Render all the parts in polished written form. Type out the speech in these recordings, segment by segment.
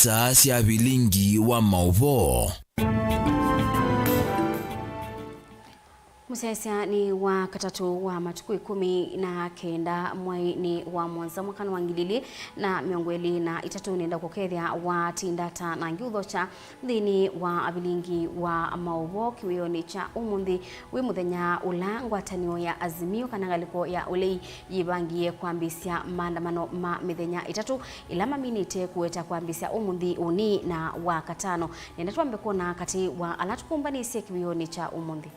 saa cia Vilingi wa Mauvoo. Musesa ni wa katatu wa matuku 19 mwai wa mwanza mwaka wa ngilili na miongweli na itatu nenda kukethia wa tindata na nguthocha thini wa Vilingi wa Mauvoo kiwioni cha umuthi wi muthenya ula ngwatanio ya Azimio kana ngaliko ya ulei yibangie kwambisia maandamano ma mithenya itatu ila maminite kueta kwambisia umuthi uni na wa katano nenda twambe kuona kati wa alatukumbanisye kiwioni cha umuthi.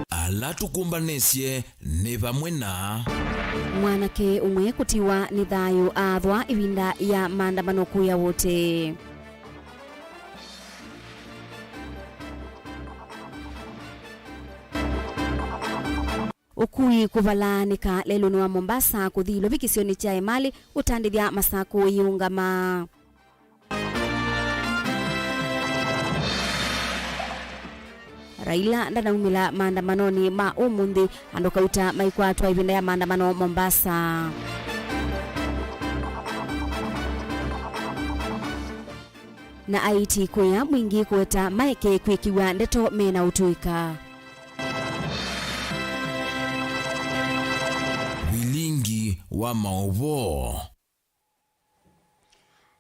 Alatukumbanisye ni vamwe na mwanake umwe kutiwa ni thayu athwa ivinda ya maandamano kuu ya wote. Ukui kuvalanika lelo ni wa Mombasa kuthilo vikisioni cha emali utandithia masako yiungama. Raila ndanaumila maandamanoni ma umuthi andokauta maikwatwa ivinda ya maandamano Mombasa. Na aiti kuya mwingi kueta maeke kwikiwa ndeto mena utuika. Vilingi wa Mauvoo.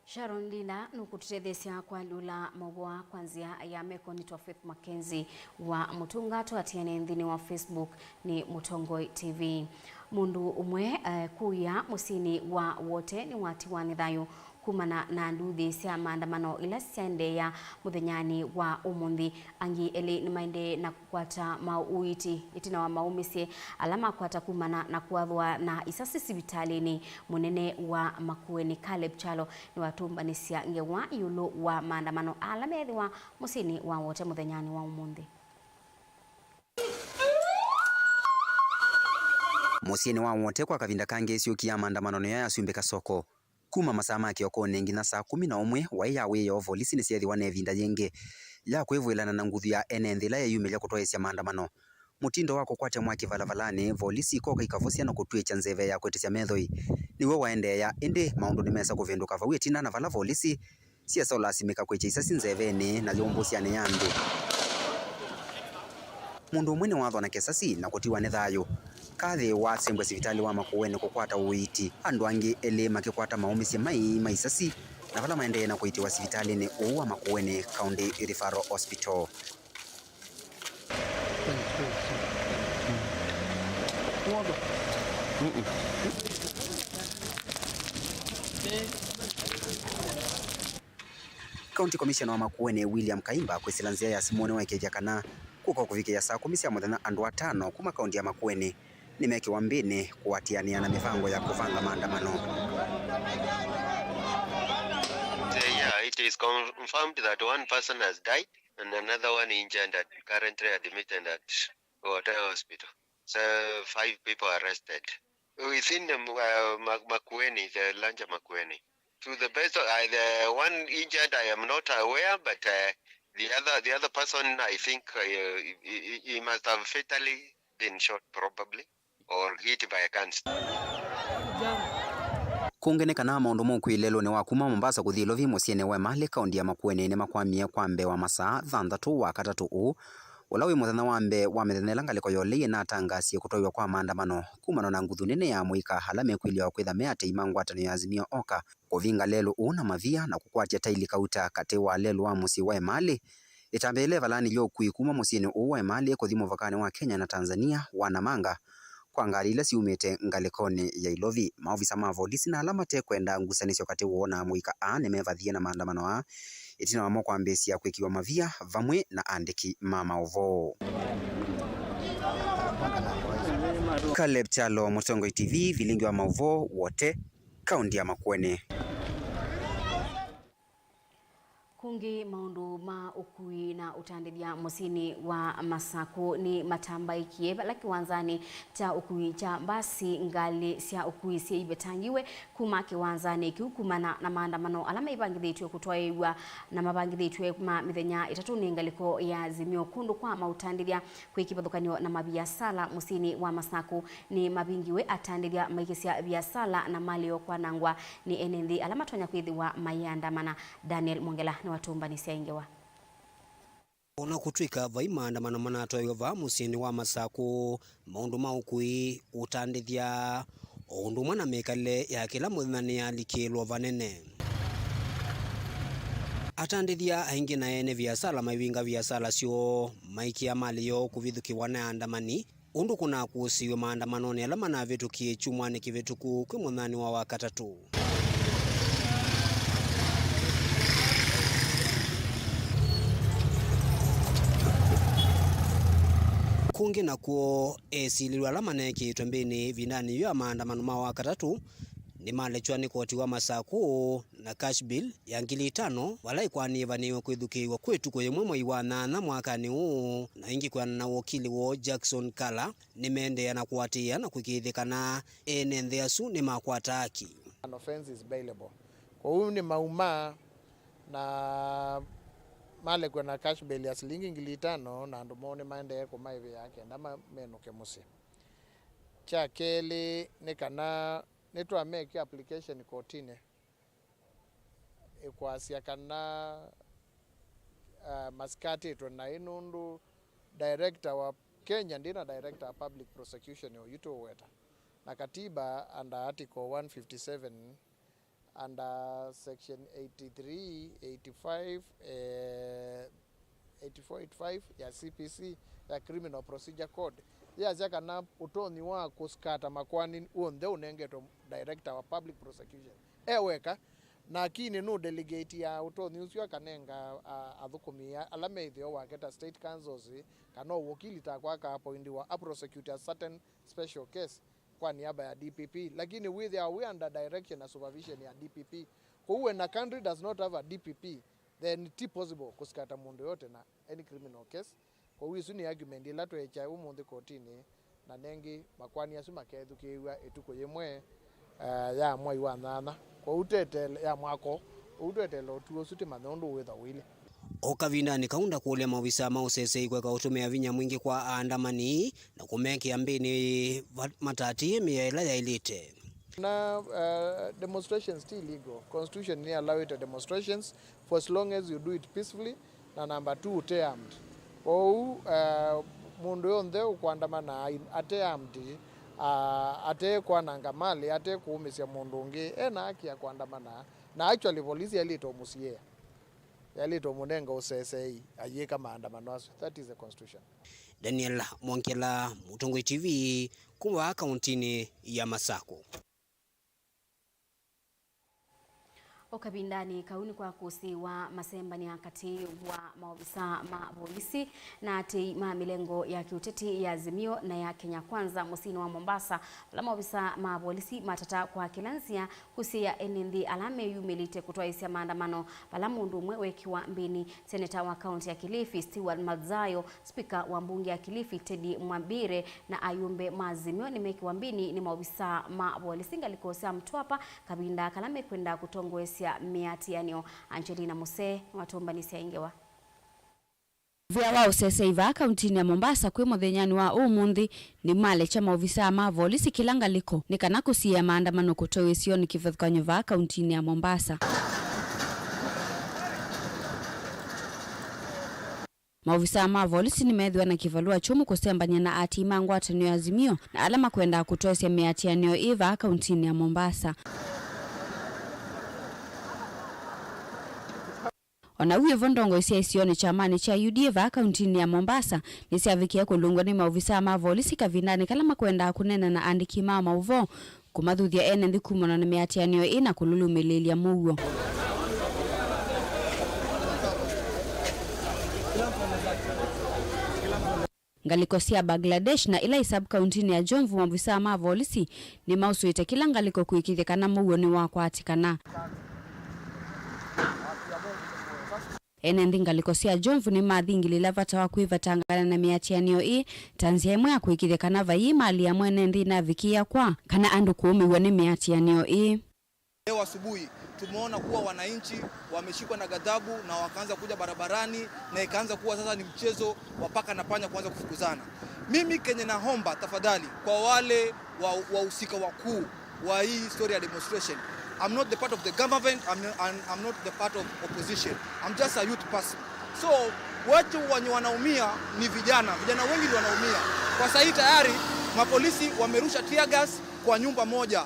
Sharon Lila nukututethesia kwa lula Mauvoo kwanzia ya mekoni twa Faith MAKENZI wa mutungato atiane nthini wa Facebook ni Mutongoi TV. Mundu umwe kuya musini wa wote ni wati wa nithayo kumana na nduthi cia maandamano ila ciendeea muthenyani wa umuthi angi eli ni maende na kukwata mauiti itina wa maumisye alama kwata kumana na kuathwa na isasi sibitalini munene wa Makueni Caleb Chalo ni watumbanisya ngewa yulu wa maandamano alamethwa musini wa wote muthenyani wa umuthi. Musini wa wote kwa kavinda kange siukia maandamano ya yasumbika soko kuma masama kiokone ngina saa 11 wa yawe yo volisi ni siathi wane vinda yenge ya kwevwelana na nguthu ya enenthila ya yumelia kutoesya maandamano mutindo wako kwate mwaki valavalane volisi koka ikavosia na kutwecha nzeve ya kwetesya methoi niwe waendeea indi maundu ni mesa kuvinduka vawe tina na vala volisi siasa ulasimika kwecha isasi nzeveni na yombusiane yandu mundu umwe ni wathwa na kesasi na kutiwa ni thayu kathi wa sembwe sivitali wa Makueni kukwata uiti andu angi ele makikwata maumisye maisasi na vala maendee na kuitiwa sivitali ni uwa Makueni County Referral Hospital. County Commissioner wa Makueni William Kaimba kwisilanzia ya Simone wa Kejakana kuko kufikia saa 10 muthenya andu 5 kuma kaunti ya Makueni nimekiwa mbini kuatiania na mipango ya kuvanga maandamano. Yeah, it is confirmed that one person has died and another one injured and currently admitted at hospital. So 5 people arrested within the Makueni, the Lanja Makueni. To the best of the one injured, I am not aware, but the other person, I think he must have fatally been shot probably or hit by a gun. Kungenekana maundu mokwilelo ni wakuma Mombasa kuthilo vi musiene wa mali kaunti ya Makueni ni makwamia kwambe wa masaa 6 wa katatu ulawi muthenya wambe wa mithenya ngaliko yole na tangasie kutoiwa kwa maandamano kumana na nguthu nene ya muika halame kwilio kwitha meate imangwatano ya Azimio oka kuvinga lelo una mavia na kukwatia taili kauta kate wa lelo wa musi wa mali itambele valani lyo kuikuma musieni uwa mali kuthimo vakane wa Kenya na Tanzania wanamanga kwa ngari ila siumete ngalikoni ya ilovi maofisa ma polisi na alama te kwenda ngusanisyo kate wona muika ane mevathie na maandamano itina wa moko ambesi ya kwikiwa mavia vamwe na andiki ma Mauvoo. Caleb Chalo, Mutongoi TV, Vilingi wa Mauvoo wote kaunti ya Makueni. Kungi maundu ma ukui na utandithia musini wa Masaku ni matambaikie bala kiwanzani cha ukui cha basi ngali cia ukui cia ibetangiwe kuma kiwanzani kiukumana na maandamano alama ibangithitwe kutwaiwa na mabangithitwe ma mithenya itatu ni ngaliko ya Azimio kundu kwa mautandithia kwikibadhukanio na mabiasala musini wa Masaku ni mabingiwe atandithia maikisia biasala na mali okwanangwa ni enendi alama tonya kwithiwa mayandamana. Daniel Mongela ni watumba ni siaingewa. Ona kutwika vai maandamano manatoiwa va musini wa Masaku maundu ma ukui utandithia undu mwana mekale ya kila muthani alikilwa vanene atandithia aingi na ene biasala maivinga biasala sio maikia mali yo kuvithukiwa na andamani undu kuna kusiwe maandamano ni alama na vitukie chumwani kivituku kwi muthani wa wakatatu. Kungi na kuo esililwa alama nekitwe mbini vindani ya maandamano ma wakatatu ni malechwa ni koti wa Masaku na cash bill ya ngili 5 walai kwanivaniwe kwithukiwa kwetu kwe mwemwe wa 8 mwakani huu na ingi kwa na wakili wo Jackson Kala ni mende na kuatia na kukithikana ene ntheasu ni makwata haki. An offense is bailable. Kwa hiyo ni mauma na male kwa na cash bill ya shilingi ngili 5 na ndomone maende kwa maive yake ndama menuke musi. Cha keli ni kana netwa make application kotine kwa sia kana maskati to na inundu director wa Kenya ndina director public prosecution yo yuto weta na katiba under article 157 under section 83 85 8485 ya CPC ya criminal procedure code ya zaka na utoni wa kuskata makwani uonde unengeto director wa public prosecution eweka na kini no delegate ya utoni usio kanenga athukumia alame ithio waketa state councils kano wakili takwa ka appointiwa a prosecute a certain special case kwa niaba ya DPP lakini we under direction and supervision ya DPP kwa when a country does not have a DPP then it possible kuskata mundu yote na any criminal case kwa wisu ni argument ila to echa umundi kotini na nengi makwani asu makethukiwa etuko yemwe ya mwai wa 8 kwa utetele ya mwako utetele otuo suti manondu wetha wile okavinda ni kaunda kulia mawisa mausese kwa kautumia vinya mwingi kwa andamani na kumeki ambini matati miela ya ilite na demonstrations still legal. Constitution ni allow it demonstrations for as long as you do it peacefully na number 2 ute armed ou mundu yonde kuandamana ate armed ate kwa nangamali ate kuumisia mundu ungi ena haki ya kuandamana na actually polisi yalito musie yalito munenga usesei ayeka maandamano aso. That is the constitution. Daniel Mongela, Mutongoi TV, kuwa kauntini ya Masaku. Okabindani kauni kwa kusi wa masemba ni akati wa maofisa ma polisi na ati ma milengo ya kiuteti ya Azimio na ya Kenya Kwanza musini wa Mombasa la maofisa ma polisi matata kwa kilansia kusi ya enendi alame yumelite kutoa isia maandamano pala mundu mwewe kiwa mbini seneta wa kaunti ya Kilifi Stewart Madzayo, spika wa mbunge ya Kilifi Teddy Mwambire na ayumbe maazimio ni meki wa mbini ni maofisa ma polisi ngalikosea Mtwapa kabinda kalame kwenda kutongo ya miatianio. Angelina Muse watomba ni siaingewa. Vya wao seseiva kauntini ya Mombasa kwe muthenyani wa umundi ni male cha maofisa ma polisi kilanga liko ni kanako siya maandamano kutowe sio ni kifadhukanyo va kauntini ya Mombasa. Maofisa ma polisi ni medhiwa na kivalua chumu kusembanya na ati imangu atanio Azimio na alama kwenda kutowe siya miatianio iva kauntini ya Mombasa. Wanawiye vondongo isia isione chamani cha UDA kauntini ya Mombasa nisiavikia kulungwa ni maofisa ma polisi kavindani kalama kwenda kunena na andiki ma Mauvoo kumadhuthia ene ndikumona na miatianio ina kululumilia Mauvoo. Ngaliko sia Bangladesh na ila isab kauntini ya Jomvu maofisa ma polisi ni mausuite kila ngaliko kuikithikana Mauvoo ni wakwa atikana. ene ndingaliko cia Jomvu ni mathingilila vata wa kwivatangana na miatianio ii tanzia imwe ya kuikithia kana vai mali ya mwene ndi na vikia kwa kana andu kuumiwa ni miatianio ii. Leo asubuhi tumeona kuwa wananchi wameshikwa na ghadhabu na wakaanza kuja barabarani na ikaanza kuwa sasa ni mchezo wa paka na panya kuanza kufukuzana. Mimi Kenya naomba tafadhali kwa wale wahusika wakuu wa hii story ya demonstration. I'm not the part of the government, I'm not the part of opposition. I'm just a youth person. So watu wenye wanaumia ni vijana wengi ndio wanaumia. Kwa sasa tayari mapolisi wamerusha tear gas kwa nyumba moja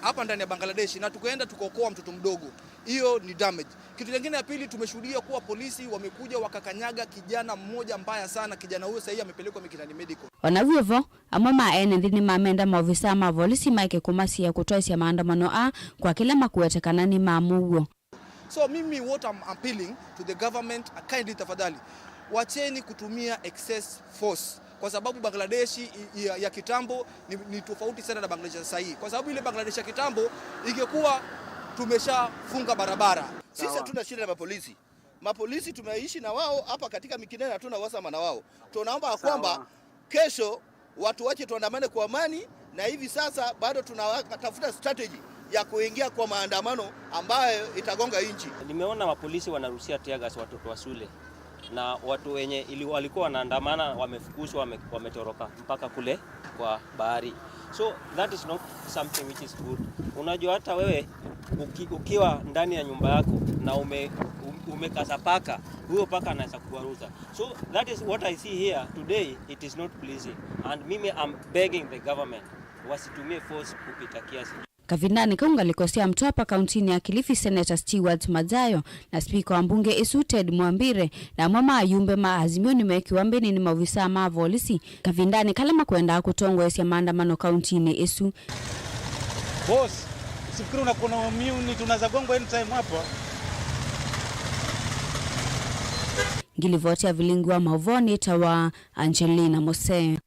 hapa ndani ya Bangladesh na tukaenda tukokoa mtoto mdogo. Hiyo ni damage. Kitu kingine ya pili tumeshuhudia kuwa polisi wamekuja wakakanyaga kijana mmoja mbaya sana. Kijana huyo sasa amepelekwa Mikindani Medical. Wanavyovo ama maene ndini mamenda maofisa ma polisi maike kumasi ya kutoa maandamano kwa kila makuetekana ni Mauvoo. So mimi what I'm appealing to the government kindly tafadhali wacheni kutumia excess force. Kwa sababu Bangladesh ya kitambo ni tofauti sana na Bangladesh sasa hivi. Kwa sababu ile Bangladesh ya kitambo ingekuwa tumeshafunga barabara. Sisi hatuna shida na mapolisi. Mapolisi tumeishi na wao hapa katika Mikindani, hatuna wasama na wao. Tunaomba kwamba kesho watu wache tuandamane kwa amani, na hivi sasa bado tunatafuta strategy ya kuingia kwa maandamano ambayo itagonga nchi. Nimeona mapolisi wanaruhusia tear gas watoto wa shule. Na watu wenye walikuwa wanaandamana wamefukushwa, wametoroka mpaka kule kwa bahari. So that is not something which is good. Unajua hata wewe ukiwa ndani ya nyumba yako na umekaza paka, huyo paka anaweza kuwaruza. So that is what I see here today. It is not pleasing, and mimi I'm begging the government wasitumie force kupita kiasi. Kavindani kaungalikosia Mtwapa kauntini ya Kilifi Senator Stewart Madzayo na Speaker wa mbunge Esu Ted Mwambire na mama ayumbe maazimio nimekiwa mbeni ni maofisa ma polisi. Kavindani kalama kwenda kutongwesya maandamano kauntini Esu. Boss, usifikiri unakuwa immune tunaweza gonga anytime hapa. Ngilivotia Vilingi wa Mauvoo ni tawa Angelina Mose.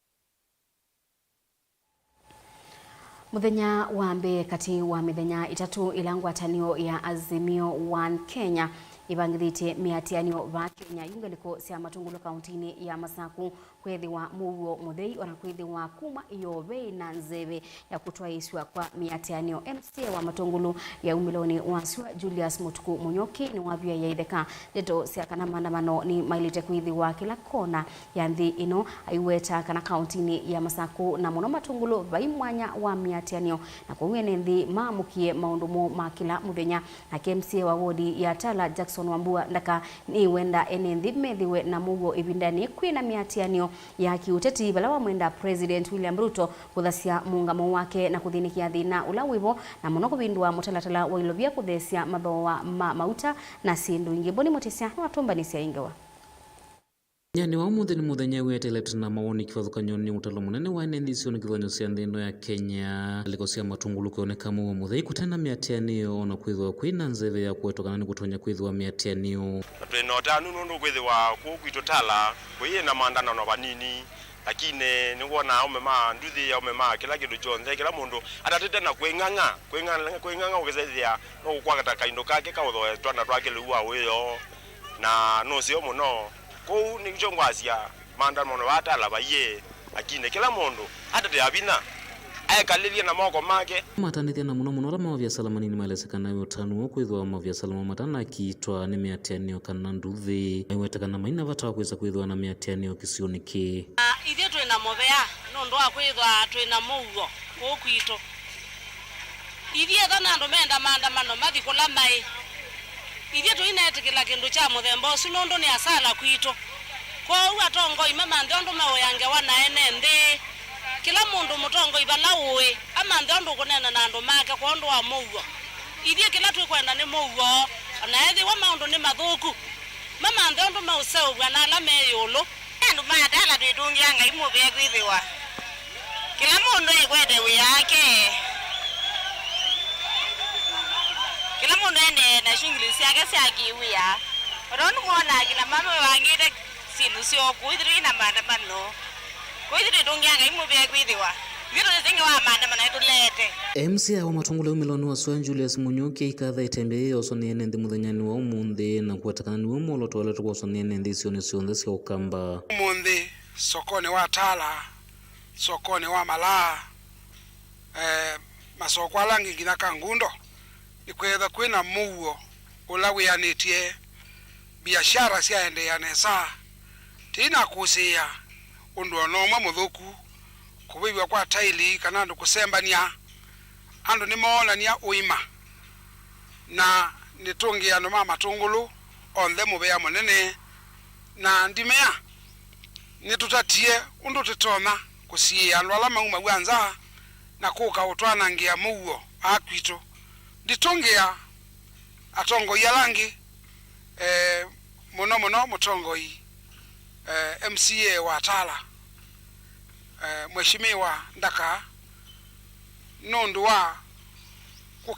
Muthenya wa mbere kati wa mithenya itatu ilangwatanio ya Azimio One Kenya ibangithite miatianio va Kenya yungaliko cia matungulo kauntini ya Masaku kwethiwa Mauvoo muthei ona kwethiwa kuma iyobe na nzeve ya kutwaiswa kwa miatianio. MCA wa matungulo ya umiloni waswa Julius Mutuku Munyoki ni wavia ya itheka leto cia kana maandamano ni mailite kwethiwa kila kona ya nthi ino aiweta kana kauntini ya Masaku na muno matungulo vai mwanya wa miatianio na kwene nthi maamukie maundumo ma kila muthenya. Na MCA wa wodi ya Tala Jackson Wambua ndaka ni wenda ene nthi methiwe na Mauvoo ibindani kwina miatianio ya kiuteti bala wa mwenda President William Ruto kuthasia muungamo wake na kuthinikia thina ula wivo na muno kubindua mutalatala wa ilovia kuthesia mathoa mauta na sindu ingi. Boni Mutisia na watumbanisia ingewa. Nyani wa umuthi ni muthenya wetelete na mawoni kivathukanyoni utalo munene wa ene nthisi ni kithonyo cia nthino ya Kenya liko cia matungulu kioneka Mauvoo muthei kutena miatianio na kwithwa kwina nzeve ya kuetokana ni kutonya kwithwa miatianio. Twina utanu nundu kwithwa kwito Tala kwina maandamano banini lakini ningona umema nduthi ya umema kila kindu chonde kila mundu atatete na kwinganga ukizethia no gukwagata kaindo kake kautho twana twake liwa wiyo na no cio muno ko ni chongwasia maandamano watala baye lakini kila mundu atate abina ayakalilia na moko make matanithia na muno rama wa biasala manini malesekana utanu kwithwa ma biasala matana kitwa ni miatianio kana nduthi aiwetekana maina vata kweza kwithwa na miatianio kisioni ki ithie twina movea no ndo akwithwa twina Mauvoo okwito ithie thana ndo menda maandamano mathikula mai ithie tuinetikila kindu cha muthemba ucio no ndo ni asala kwito kwa u atongo imama ndondo maoyange wana ene ndi kila mundu mutongo ibala uwe ama ndondo kunena na ndo make kwa ndo wa Mauvoo ithie kila twikwenda ni Mauvoo na ethi wa maundu ni mathuku mama ndondo mauseu bwana ala meyulo ndo maadala twidungianga imuve kwithiwa kila mundu ikwende wiyake kila mundu ende na shughuli ciake cia kiwia rondu kuona kila mama wangite sindu cio kwithiri na maandamano kwithiri dungianga imuve kwithiwa Vitu zingi wa maandamano itulete. MCA wa Matungulu Miloni wa Swan Julius Munyoke ikatha itembe osoniene ndi muthenyani wa umuthi na kuatakana ni umo lotwala tukwa osoniene ndi sioni cionthe cia ukamba. Umuthi sokoni wa Tala, sokoni wa Malaa, masoko alangi ngina Kangundo ikwetha kwina Mauvoo ula wianitie biashara ciaendeane sa tina kusia undu onomwe muthuku kubiwa kwa taili kana andu kusembania andu nimonania uima na nitungi andu ma Matungulu onthe mubea munene na ndimea nitutatie undu titona kusia andu ala mauma gwanza na kuka utwanangia Mauvoo akwito nditungia atongoi alangi muno mutongoi MCA wa Tala mheshimiwa Ndaka nundu wa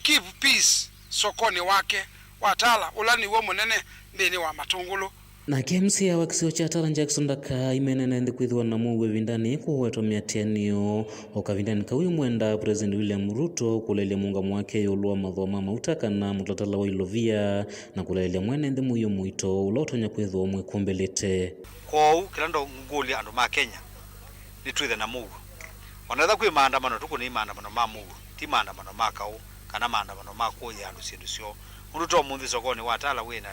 keep peace sokoni wake wa Tala ulani wo munene ndini wa Matungulu. Na KMCA wa kisio cha Tala Jackson Ndaka imenene ndi kwithwa na Mauvoo vindani kuwetwa miatianio okavindani kawi mwenda President William Ruto kulelia muungamo wake yolwa mathoma mautaka na mutatala wa Ilovia na kulelia mwene ndi muyo muito ulotonya kwithwa mwikumbelete kou kilando nguli andu ma Kenya ni twithe na Mauvoo onatha kwi maandamano tuku ni maandamano ma Mauvoo ti maandamano ma kau kana maandamano ma kuya andu sindu cio mundu to munthi sokoni wa Tala wina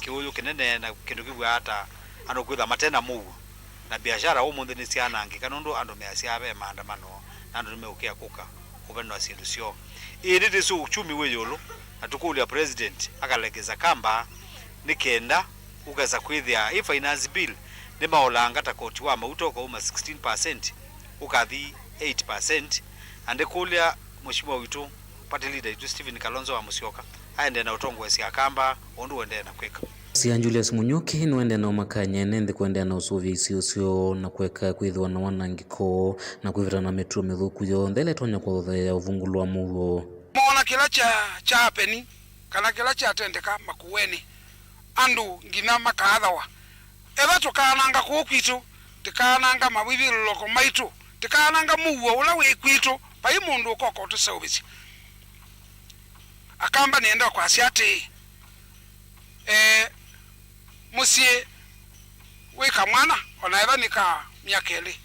kiuyu kinene na kindu kibwa hata andu kwitha matena Mauvoo na biashara umunthi ni cianangika nundu andu measiabe maandamano na andu nimeukia kuka kuvenwa sindu cio iri ndisu uchumi weyulu na tukulia president akalegeza kamba nikenda ukaza kwithia i finance bill ni maolanga ta koti wa mauto kwa 16% ukathi 8% ande kulia mheshimiwa witu party leader itu Stephen Kalonzo wa Musyoka aende na utongo cia kamba ondu wende na kweka Sia Julius Munyoke nwende na makanya nende kwende na usuvi icio na kweka kwithwa na wanangiko na kwivira na metro mithuku yo ndele tonya kwa ya uvungulu wa Mauvoo mona kila cha hapeni kana kila cha tendeka makuweni andu ngina makathawa eba tukananga kukwitu tikananga mabibiro loko maitu tikananga Mauvoo ula wikwitu pai mundu ukoko tusaubici akamba nenda kwa siati musie wika mwana onaitha nika miakeli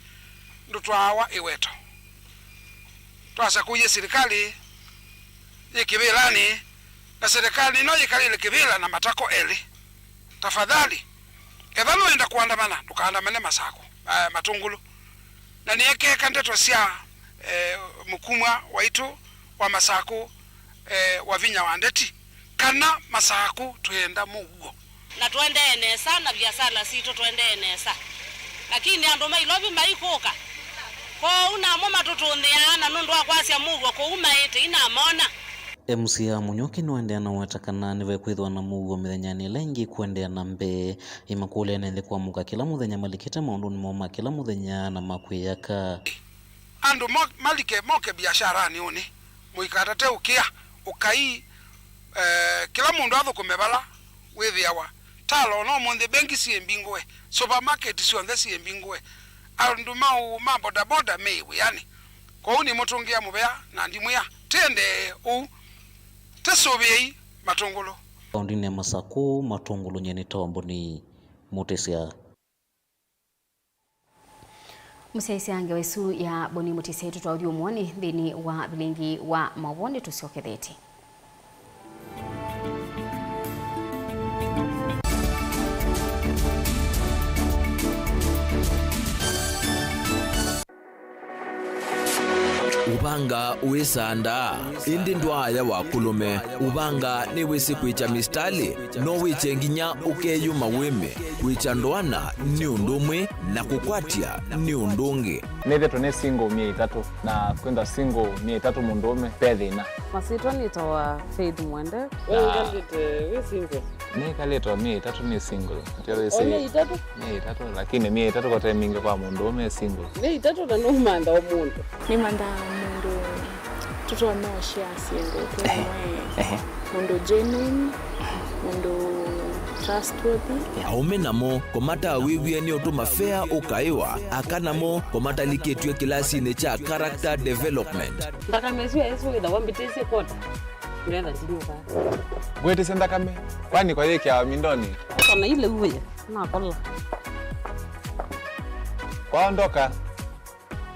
ndutwawa iweto twasa kuye serikali ikibilani na serikali no yikalile kibila na matako eli tafadhali ethano enda kuandamana tukaandamane Masako Matungulu na nieke kandeto cia mukumwa waitu wa Masako wa vinya wandeti kana Masako tuenda Mauvoo na tuende enesa na biashara sito tuende enesa lakini andu mailovi maikuka ko una mama tutundiana nundu akwasya Mauvoo ko umaite ina mona MCA Munyoke nwende na watakana niwe kwithwa na Mauvoo mithenyani lengi kwendea na mbe imakule nende kwa muka kila muthenya malikite maundu ni moma kila muthenya na makwiyaka andu malike moke biashara ni uni muikatate ukia ukai kila mundu athukumebala withiawa Tala no munthi bengi ciembingwe supermarket cionthe ciembingwe andu ma boda boda mewe yani ko uni mutungia mubea na ndimwia tende u tesobei Matungulu ondine Masako Matungulu nyeni tombo ni mutesia Musiaisi ange wesu ya boni mutisia itu twa umwoni dhini wa Vilingi wa Mauvoo tusioketheti Ubanga uisanda indi ndwaya wakulume ubanga ni wisi kwicha mistali no wiche nginya ukeyuma wime kwicha ndwana ni undumwe na kukwatia ni undungi neve tone single 300 na kwenda single 300 mundume pedhina masito nitoa Faith Mwende we single ni kalito 300 ni single ndio isi 300 lakini 300 kwa timing kwa mundume single 300 na no manda omuntu ni manda mundu tuto no share single kwa mundu genuine mundu trustworthy. Aume namo komata wiwie ni otuma fair ukaiwa akanamo komata liketwe kilasi ne cha character development. Ndaka mesiwa yesu ida wambitese kota. Ndenda tinuka. Gwete senda kame. Kwani kwa yeke ya mindoni. Kana ile uwe na kola. Kwaondoka.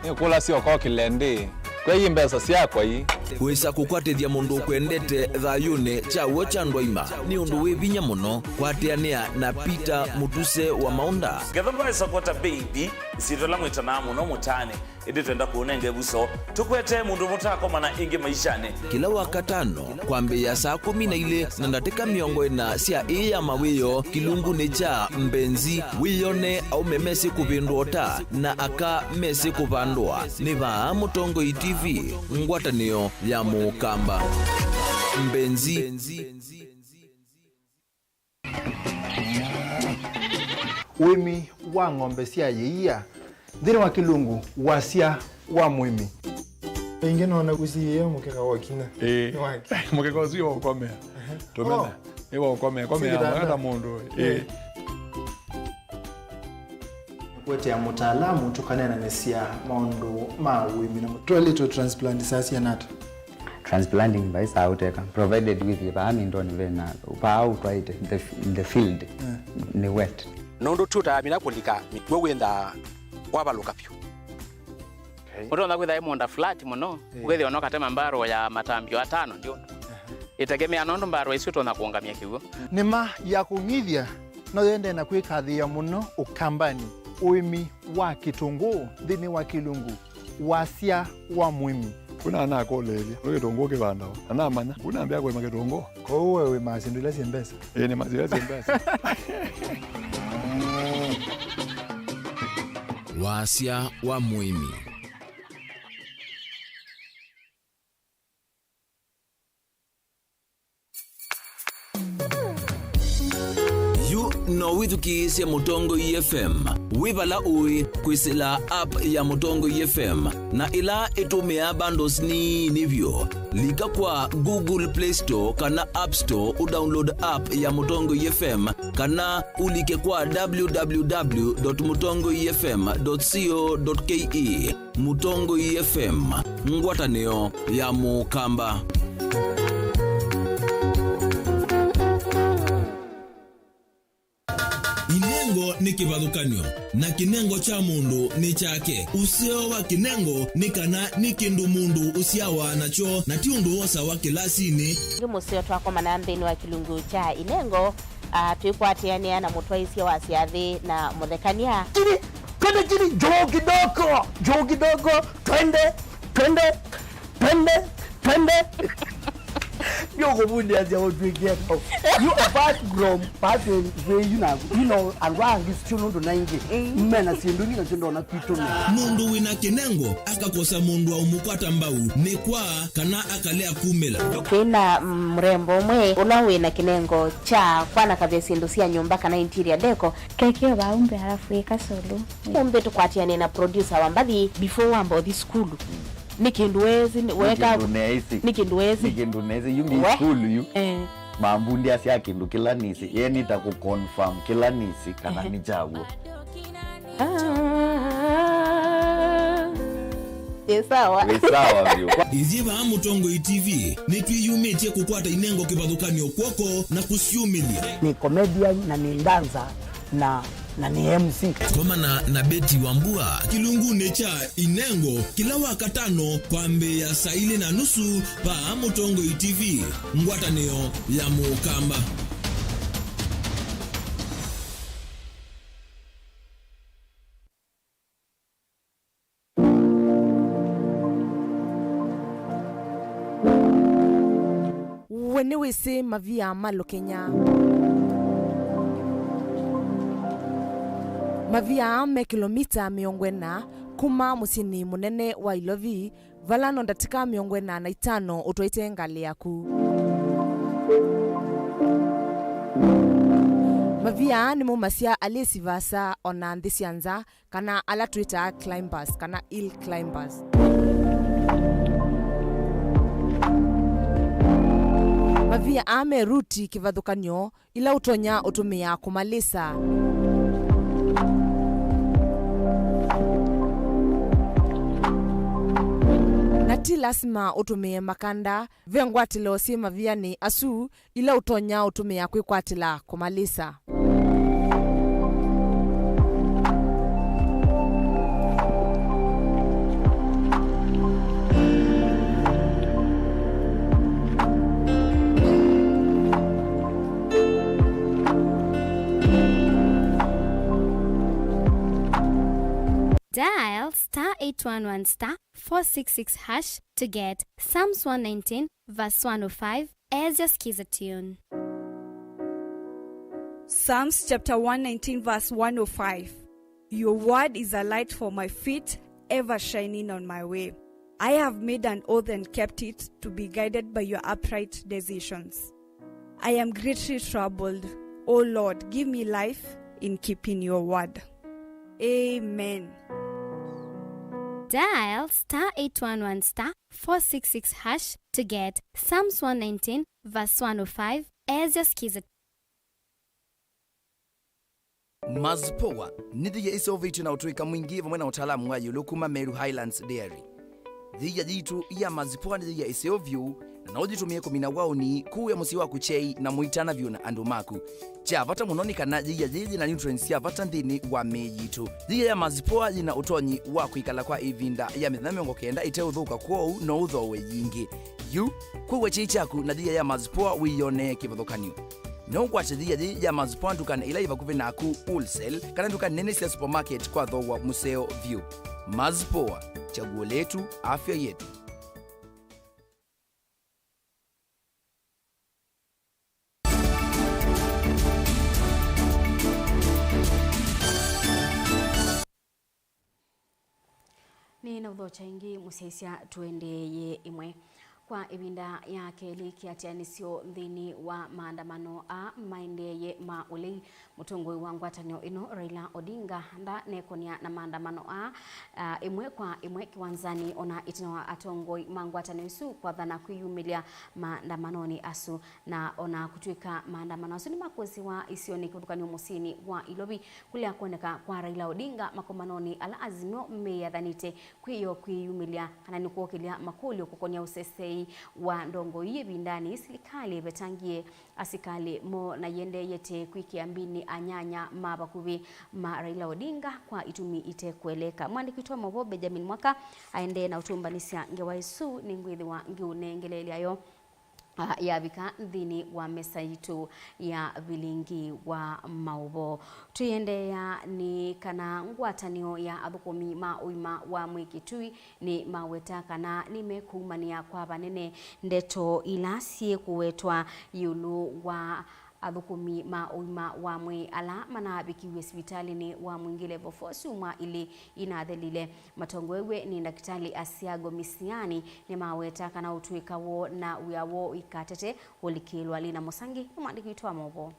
Ni kula sio kwa kilende. Kwa hii mbesa si yako hii. Wesa kukwatithia mundu kwendete thayune cha wocha ndwaima ni undu wivinya muno kwatiania na Peter Mutuse wa Maunda. Gethomba support baby sitola mwitana muno mutane indi twenda kuonenge buso tukwete mundu mutako mana ingi maishane kila wakatano kwambia saa 12 na ndateka miongo ina sia iya mawiyo kilungu ni cha mbenzi wiyone au memesi kupindota na aka mesi kupandwa ni vaa Mutongo TV ngwatanio ya Mukamba mbenzi. Wimi wa ng'ombe cia yeia thiri wa kilungu wasia wa mwimi ingi nona kusiye mukeka wakina mukeka usio ukomea tumena ewa ukomea hata mundu kwete ya mutaalamu tukanena nesia maundu ma wimi na twelito transplant sasa nata transplanting by sauteka provided with the ndoni vena upau right in the field ni wet nondo tuta mina kulika mitwe wenda wabaluka pyo Muto na kwitha imonda flat muno ugethi ono katema mbaro ya matambio 5 ndio itegemea nondo mbaro isuto na kuongamia kiwo nima ya kungithia no yende na kwikathia muno ukambani uimi wa kitunguu thini wa kilungu wasia wa mwimi kuna ana kolele kitungu kibanda ana manya kuna ambia kwa kitungu ko wewe masindula simbesa ni mazira simbesa wasia wa mwimi. No withukiisya Mutongo FM wivala ui kwisila app ya Mutongo FM na ila itumia bundles ni nivyo lika kwa Google Play Store kana App Store udownload app ya Mutongo FM kana ulike kwa www.mutongofm.co.ke. Mutongo FM ngwatanio ya Mukamba. Inengo ni kivathukanio na kinengo cha mundu ni chake. Usio wa kinengo ni kana ni kindu mundu usiawa nacho na ti undu wosa wa kilasini. Musio twako manambeni wa kilungu cha inengo tuikwatiania na mutwaisia wa siathi na muthekania. Chini joo kidogo twende you go as you do get you apart from part where you know and wrong is chuno do nangi mena sinduni na chundo na kitumi mundu wina kinengo akakosa mundu au mukata mbau ni kwa kana akalea kumela kina mrembo mwe unawe na kinengo cha kwana kabisa sindusia nyumba kana interior deco kekeo baumbe halafu ikasolo umbe tukwatiane na producer wa mbali before wambo this school nikinduwezi weka nikinduwezi yumi school yu mambundi asia kindu kila nisi yeni ta ku confirm kila nisi kana ni jawo sawa vyo iziva Mutongo TV ni twiyumetie kukwata inengo kivathukanio kwoko na kusiumilia ni comedian na ni danza na ni MC komana na Beti Wambua kilungu necha inengo kila wakatano kwambe ya saa 4:30 pa Mutongo TV ngwatanio ya Mukamba. Wene wese mavia malo Kenya mavia me kilomita 40 kuma musini munene wa Ilovi valano ndatika 45 utwaite ngali yaku mavia ni mumasia alesivasa ona ndisianza kana ala Twitter climbers kana hill climbers mavia ame ruti kivathukanyo ila utonya utumia kumalisa. Na ti lasima utumie makanda vengwatilo si maviani asu ila utonya utumia kwikwatila kumalisa. Dial *811*466# to get Psalms 119 verse 105 as your skiza tune. Psalms chapter 119 verse 105. Your word is a light for my feet, ever shining on my way. I have made an oath and kept it, to be guided by your upright decisions. I am greatly troubled. O Lord, give me life in keeping your word. Amen. Dial *811*466# to get Psalms 119 verse 105 as your skiza. Mazpoa nithiye isovitu na utuika mwingi vamwe na utaalamu wa yulukuma Meru Highlands Dairy. Thiya jitu ya mazpoa nithiya isovyu na ujitumie kumina wauni kuya musi wa kuchei na muitana vyu na andu maku. Cha vata munoni kana thiya jiji na nutrients ya vata nthini wa mejitu. Thiya ya mazpoa jina utonyi wa kuikala kwa ivinda ya mithana kenda ite uthuka kwou no uthowe yingi. Yu kuwe chichaku na thiya ya mazpoa wiyone kivathukanio. No kwache thiya ya mazpoa ndukana ila ivakuve naku wholesale kana ndukana nene cia supermarket kwa thowa museo view. Mazpoa, chaguo letu, afya yetu. Ni na udhocha ingi musesia tuendeye imwe. Kwa ibinda ya keli kiatianisio nthini wa maandamano a maendeye ma ulei mutongoi wa ngwatanio ino Raila Odinga nda nekonia na maandamano a imwe kwa imwe kiwanzani ona itina atongoi mangwatanio isu kwa dhana kuyumilia maandamanoni asu na ona kutuika maandamano asu ni makwezi wa isioni kutukani umusini wa ilobi kulia kuoneka kwa Raila Odinga makomanoni ala azimio meya dhanite kuyo kuyumilia kanani kuokilia makulio kukonia usesei wa ndongo iye bindani serikali betangie asikali mo na yende yete kwikiambini anyanya mabakubi ma Raila Odinga kwa itumi ite kueleka. Mwandiki wa Mauvoo Benjamin Mwaka aende na utumbanisia ngewaisu ni ngwithi wa ngiunengelele ayo yabika nthini wa mesa yitu ya Vilingi wa Mauvoo. Tuyende ya ni kana ngwatanio ya athukumi ma uima wa mwikitui ni maweta kana nimekumania kwa banene ndeto ilasie kuwetwa yulu wa athukumi ma uima wa mwi ala mana bikiwe hospitali ni wa mwingile vofosuma ili inathelile matongwewe ni daktari Asiago Misiani ni maweta kana utuika wo na uyawo ikatete ulikilwa lina Musangi mwandiki wa Mauvoo.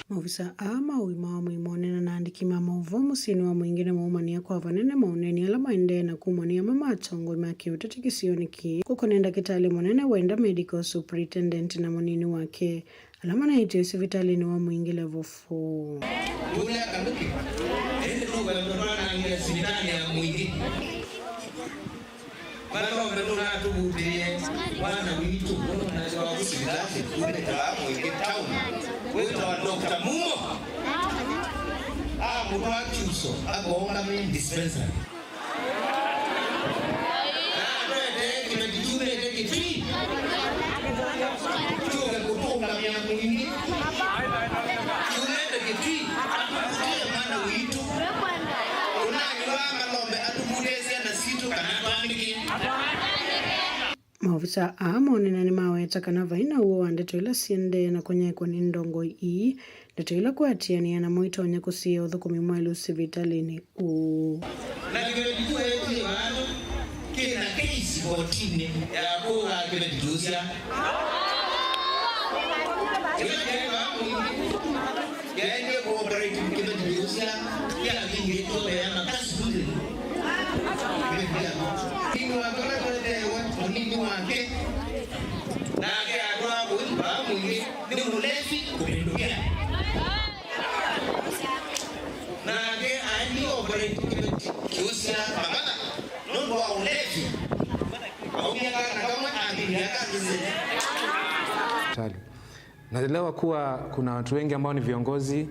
Maofisa ama uima wa mwimonena na andiki ma Mauvoo musini wa mwingine maumania kwa vanene mauneni ala maende na kumania mama atongo maki utatikisioni ki kukonenda kitali monene wenda medical superintendent na monini wake alama na iti hospitali ni wa mwingile vofu ule akaluki ende no wala mwana ngia hospitali ya mwingi bado wamenuna tubutie wana witu na kwa hospitali ule kwa mwingi town wewe wa Dr. Mungo mwa chuso agonga me dispensary kina kijune kiti chuga kutonga mia mwingi chulete kiti atukutie mana witu unanywa malombe atumudesia na situ kanapandiki. Maofisa amonena ni maweta kana vaina uo wandeto ila siende na konyeko ni ndongo ii ndeto ila kuatiania na moitonya kusia uthukumi mwailu hospitalini uu na kibeditu eti wano kina keisi kotini ya kuwa kibeditusia yaende kuoperate kibeditusia ya kingi tobe ya makasi kuli Kini wakala kwa nini wake na ke adwa kuimba mwingi ni ulevi kupindukia na ke ani operate kiusia pamana ndo wa ulevi au miaka na kama andiaka Tali. Naelewa kuwa kuna watu wengi ambao ni viongozi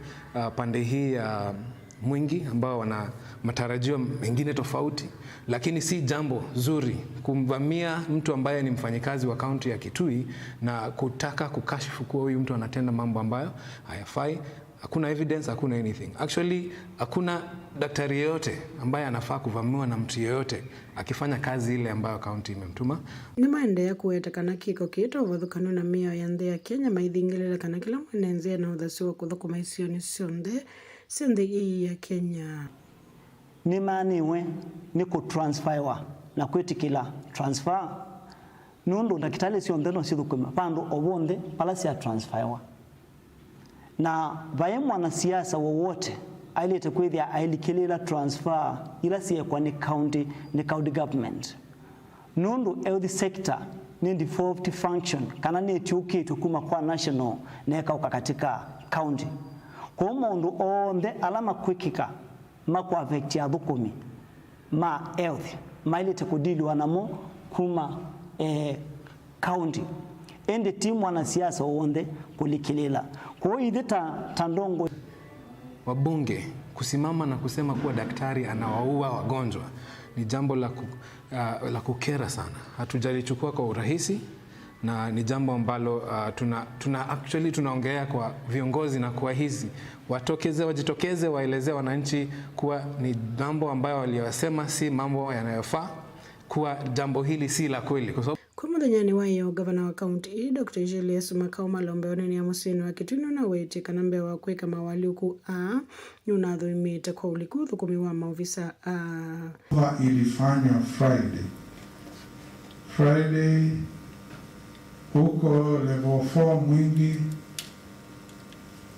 pande hii ya Mwingi ambao wana matarajio mengine tofauti, lakini si jambo zuri kumvamia mtu ambaye ni mfanyikazi wa kaunti ya Kitui na kutaka kukashifu kuwa huyu mtu anatenda mambo ambayo hayafai. Hakuna evidence, hakuna anything. Actually, hakuna daktari yeyote ambaye anafaa kuvamiwa na mtu yeyote akifanya kazi ile ambayo kaunti imemtuma. Ni maendelea kuwetekana kiko kito wathukano na mio ya nthi ya Kenya maithingilela kana kila mwenenze na uthasi wa kuthukuma isioni cionthe ii ya Kenya. Ni maniwe ni kutransferwa na kwetikila transfer nundu ndakitali cionthe no cithukuma pandu obonde pala cia transferwa na vae mwanasiasa wowote ailete kwithia ailikilila transfer ila siekwa ni county government nundu health sector ni devolved function kana ni tiukitu kuma kwa national nekauka katika county kwa mundu onde alama kwikika makwa affect ya thukumi ma health mailete kudiliwa namo kuma county ende timu wanasiasa onde kulikilila kwa hiyo tandongo wabunge kusimama na kusema kuwa daktari anawaua wagonjwa ni jambo la kukera sana. Hatujalichukua kwa urahisi na ni jambo ambalo tunaongea kwa viongozi na kwa hizi wajitokeze waelezee wananchi kuwa ni mambo ambayo waliyosema si mambo yanayofaa, kuwa jambo hili si la kweli. Kwa sababu kwa muthenya wayo gavana wa kaunti Dr. Julius Makau Malombe oneni ya musini wa Kitui na wete kana mbe wa kweka mawali uku nyuna thoimite kwa uliku thukumi wa maofisa ilifanywa Friday huko level 4 Mwingi.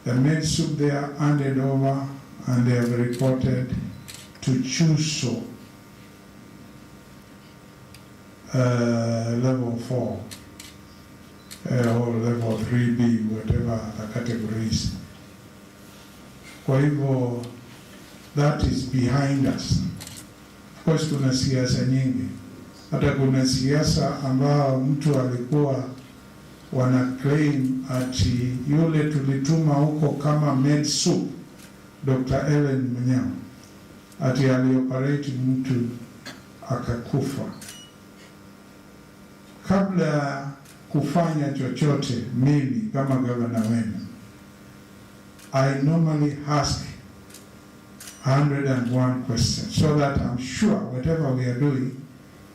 The med soup there handed over and they have reported to Chuso level 4 or level 3B, whatever the categories. Kwa hivyo that is behind us. Of course kuna siasa nyingi. Hata kuna siasa ambao mtu alikuwa wana claim ati yule tulituma huko kama med soup Dr. Ellen Munyao ati alioperate mtu akakufa. Kabla kufanya chochote mimi kama gavana wenu, I normally ask 101 questions so that I'm sure whatever we are doing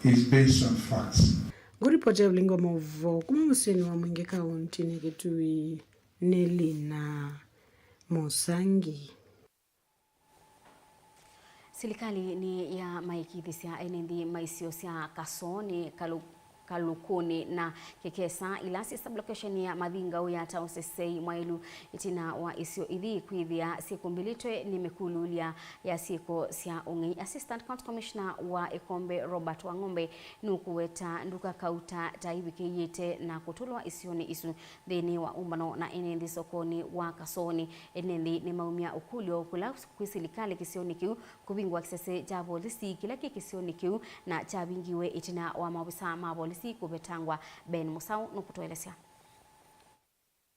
is based on facts. Guripoti ya Vilingi Mauvoo kuma musini wa Mwingi kaunti ni Kitui Nelina Mosangi. Serikali ni ya maikithisia enendi maisio cia kasoni kalukuni na kekesa ilasi sublocation ya Mathinga uya town sesei mwailu itina wa isio ithi kwithia siku mbilitwe ni mekululia ya siku cia ungi. Assistant County Commissioner wa Ikombe Robert Wangombe nukuweta nduka kauta taibikiyete na kutulwa isioni isu thini wa umbano na enendi sokoni wa kasoni enendi ni maumia ukulio kula kwisirikali kisioni kiu kubingwa kisese cha polisi kila kisioni kiu na cha bingiwe itina wa maofisa mapolisi kubetangwa Ben Musau nukutuelezea.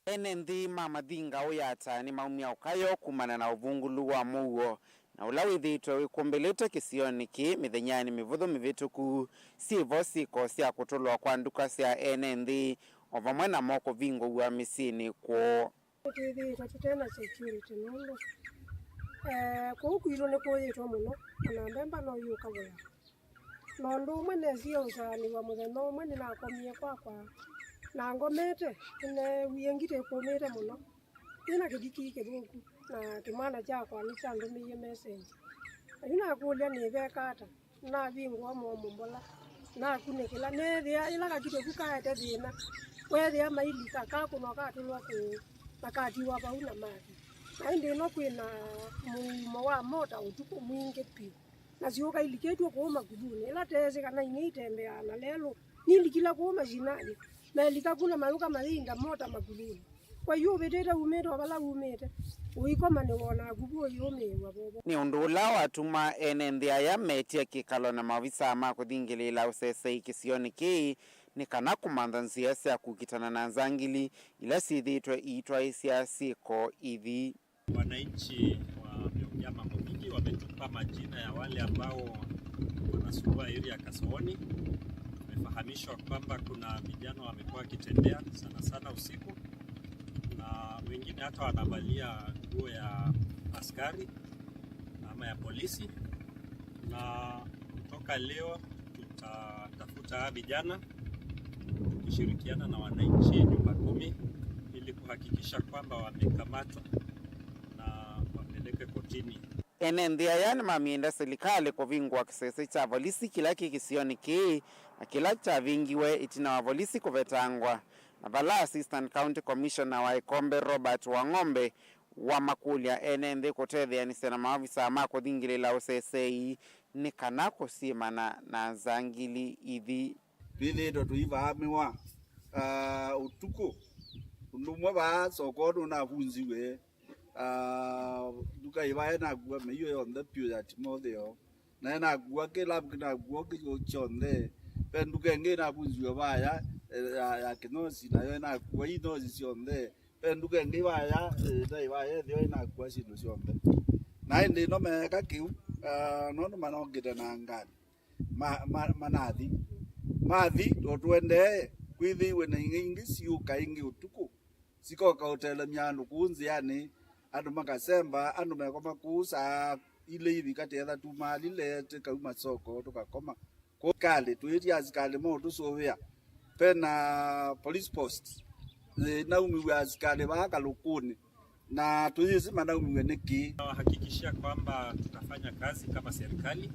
Enendi Mathinga uyata ni maumia ukayo kumana na uvungulu wa Mauvoo na ulawithitwe wikumbelete kisioni ki mithenyani mivuthu mivituku sivo siko cia kutulwa kwa nduka cia enendi ovamwe na moko vingo wa misini kwa tutena security nundu kukwiro ne kuyitwa muno na mbemba no yuka bwa nondo umwe sio usani wa muthenya umwe ni nakomie kwa na ngomete ne wiyengite komete muno ina kidiki kithuku na kimana chakwa ni chandumiye message ina kulia ni bekata na bingwa mombola na kunikila ne thia ila kakite kukaete thina weria maili kaka kuno katulwa ku nakatiwa bauna maki na ndi no kwina muimo wa moda utuku mwingi pi na sioka iliketwa kwa maguduni ila teze kana initembea na lelo nilikila kwa majinali na likakuna maluka malinda mota maguduni kwa hiyo beteta umete wala umete uikoma ne wona gugu yome wabobo ni undula watuma enenthia ya metia kikalo na mavisa ma kuthingilila usese ikisioni ki ni kana kumantha nzia cia kukitana na nzangili ila sithitwe itwa isia siko ithi. Wananchi wa vyama vingi wametupa majina ya wale ambao wanasumbua area Kasarani. Tumefahamishwa kwamba kuna vijana wamekuwa wakitembea sana sana usiku na wengine hata wanavalia nguo ya askari ama ya polisi, na kutoka leo tutatafuta vijana tukishirikiana na wananchi nyumba 10 ili kuhakikisha kwamba wamekamatwa na wapeleke kotini. Enenthia yani mamienda serikali kuvingwa kisese cha polisi kila kikisioni ki kila cha vingiwe itina wa polisi kuvetangwa na vala Assistant County Commissioner wa Ikombe Robert Wang'ombe wa makulia enenthi kutethia ni sena maafisa ma kuthingilila usesei ni kana kusimana na zangili ithi bithi ndo tuivamiwa utuku ndumwe ba sokodo na funziwe duka ibaye na gua meyo yonde pio ya Timotheo na gua ke lab na gua ke chonde penduke nge na funziwe baya ya kinosi na yo na gua ino zionde penduke nge baya dai baya dio na gua sino sionde na ndi no me ka kiu no manongita na ngani manathi mathi ndo twende kwithiwe na ingi siuka ingi utuku sikoka hotela myandu kunzi yani andu makasemba andu mekoma kusa ile hivi kati ya tu mali lete kauma soko tukakoma ko kale tuitia askali mo tusovia pena police post na umiwe askali baka lukuni na tuyisima na umiwe neki hakikishia kwamba tutafanya kazi kama serikali,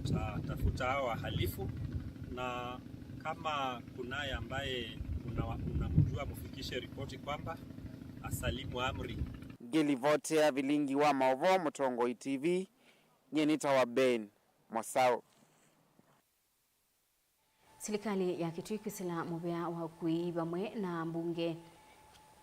tutatafuta hao wahalifu na kama kunaye ambaye unamjua mufikishe ripoti kwamba asalimu amri. Gilivotea Vilingi wa Mauvoo, Mutongo TV, nyenita wa Ben Mosao. Serikali ya Kitui kwisila mubea wa kuiba mwe na mbunge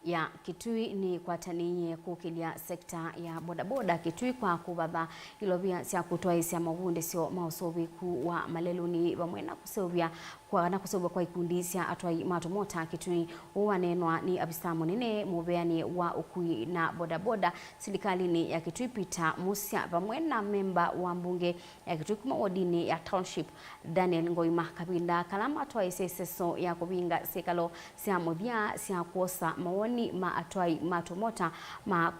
ya Kitui ni kwataniye kukilia sekta ya bodaboda Kitui kwa kubaba ilovia sia kutoa isia mavunde sio mausovi ku wa maleluni bamwe na kusovia kwa ikundi sia atwai matomota Kitui uwanenwa ni abisa munene mubeani wa ukui na bodaboda serikali ni ya Kitui Peter Musia bamwe na memba wa mbunge ya Kitui kuma odini ya township Daniel Ngoima Kabinda kalama atwai iseseso ya kubinga sekalo sia muthia sia kuosa mawoni ma atwai matomota ma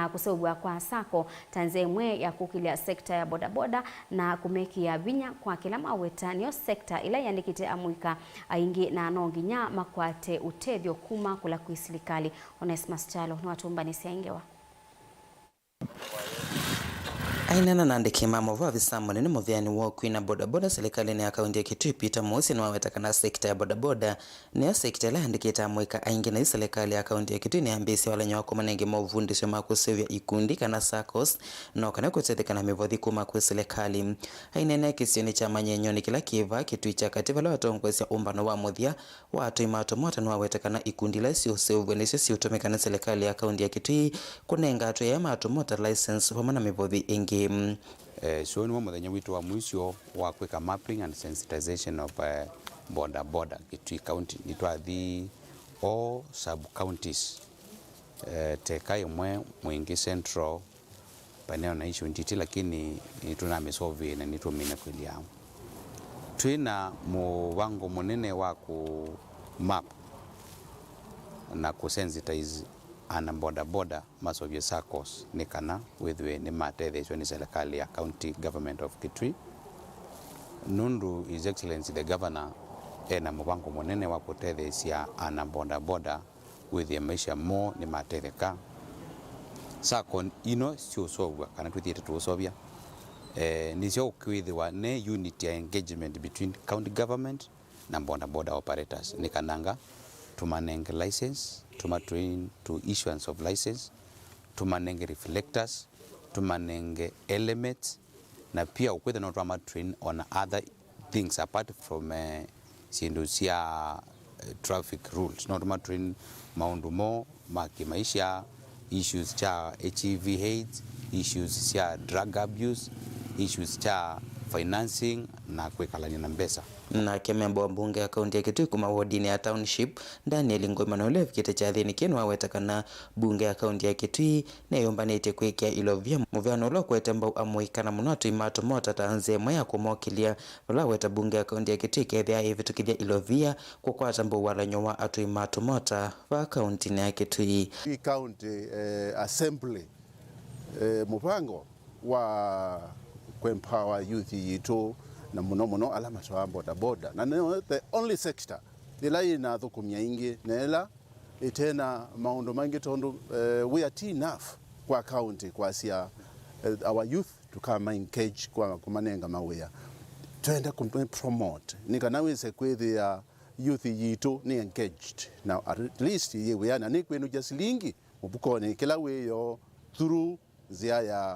kuseubwa kwa sako tanzemwe ya kukilia sekta ya bodaboda na kumekia vinya kwa kila maweta niyo sekta ila yandikite amuika aingi na nonginya makwate utethyo kuma kula kuisilikali Onesmus Chalo ni watumba nisiaingewa Ainana nandiki Mauvoo avisa munene muthiani wa kwina bodaboda serikali ni akaunti ya Kitui Peter Musi ni wawetakana sekta ya bodaboda niyo sekta ila andikita amwika aingi na serikali ya akaunti ya Kitui ni ambisi wala nyoko manenge Mauvoo ndisio makusevya ikundi kana SACCOS no kana kutethekana mivothi kuma kwa serikali ainene kisioni cha manyenyoni kila kiva Kitui cha kativa la watongwesya umbano wa muthia watu imatomota ni wawetakana ikundi la sio sevwe nisio siutumikana serikali ya akaunti ya Kitui kunenga atu ya matomota license pamana mivothi ingi so ni muthenya witu wa mwisho wa kwika mapping and sensitization of boda Kitui county nitwathi all sub counties teka imwe mwingi central paneo na issue ntiti lakini tuna mesolve na nitumine kwilia twina muvango munene wa ku map na ku sensitize ana boda masovye SACCOS ni kana withwe ni matethesyo ni serikali ya county government of Kitui nundu His Excellency the Governor ena muvango munene wa kutethesya ana boda withwe maisha mo ni matetheka SACCO ino sio sovwa kana twithite tuosovya nisio kwithwa ne unity ya engagement between county government na boda operators ni kananga tumanenge license tumatrain to issuance of license tumanenge reflectors tumanenge elements na pia ukwethe no twama train on other things apart from sindu cia traffic rules, no twama train maundu mo maisha, issues cha HIV AIDS, issues cha drug abuse, issues cha financing na kwekalania na mbesa. Na memba wa bunge ya kaunti ya Kitui kuma wardini ya township Daniel Ngoma na Lev kite cha thini kinu awetakana bunge ya kaunti ya Kitui na yombanite kwekia ilovia muvyano lo kwetemba amuikana munotu imato mota tanze mwaya kumokilia wala weta bunge ya kaunti ya Kitui kethia evitukithia ilovia kwa tambo wala nyowa atu imato mota wa kaunti ya Kitui. County assembly mupango wa kwempower youth yitu na muno alama twa boda na no the only sector ila ina thukumia ingi nela itena maundu mangi tondu we are enough kwa county kwa sia our youth to come engage kwa kumanenga mawea twenda promote nikanawise kwithia youth yitu ni engaged now at least we are ni kwenu jasilingi mubukoni kila weyo through zia ya